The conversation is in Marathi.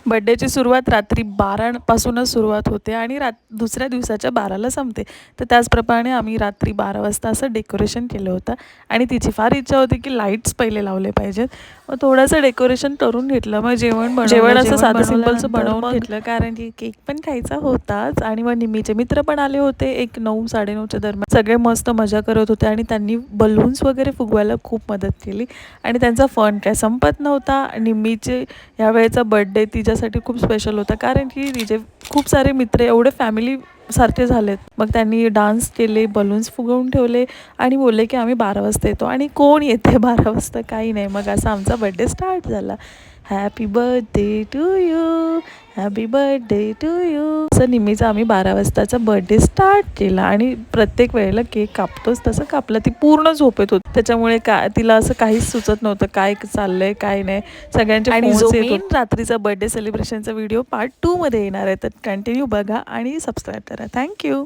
बड्डेची सुरुवात रात्री 12 पासूनच सुरुवात होते आणि दुसऱ्या दिवसाच्या 12ला संपते. तर त्याचप्रमाणे आम्ही रात्री 12 वाजता असं डेकोरेशन केलं होतं आणि तिची फार इच्छा होती की लाईट्स पहिले लावले पाहिजेत. मग थोडंसं डेकोरेशन करून घेतलं. मग जेवण असं साधं सिंपलचं बनवून घेतलं, कारण की केक पण खायचा होताच आणि मग निम्मीचे मित्र पण आले होते. एक 9, 9:30च्या दरम्यान. सगळे मस्त मजा करत होते आणि त्यांनी बलून्स वगैरे फुगवायला खूप मदत केली आणि त्यांचा फन काय संपत नव्हता. निम्मीचे ह्यावेळेचा बड्डे तिच्यासाठी खूप स्पेशल होता, कारण की तिचे खूप सारे मित्र एवढे फॅमिली सारखे झालेत. मग त्यांनी डान्स केले, बलून्स फुगवून ठेवले आणि बोलले की आम्ही 12 वाजता येतो. आणि कोण येते 12 वाजता? काही नाही. मग असा आमचा बड्डे स्टार्ट झाला. Happy birthday to you, happy birthday to you, असं निम्मीचा आम्ही 12 वाजताचा बर्थडे स्टार्ट केला. आणि प्रत्येक वेळेला केक कापतोच तसं कापला. ती पूर्ण झोपेत होती, त्याच्यामुळे तिला असं काहीच सुचत नव्हतं काय चाललंय काय नाही. सगळ्यांचे फोन्स येत होते. रात्रीचा बर्थडे सेलिब्रेशनचा व्हिडिओ पार्ट 2 मध्ये येणार आहे, तर कंटिन्यू बघा आणि सबस्क्राईब करा. थँक्यू.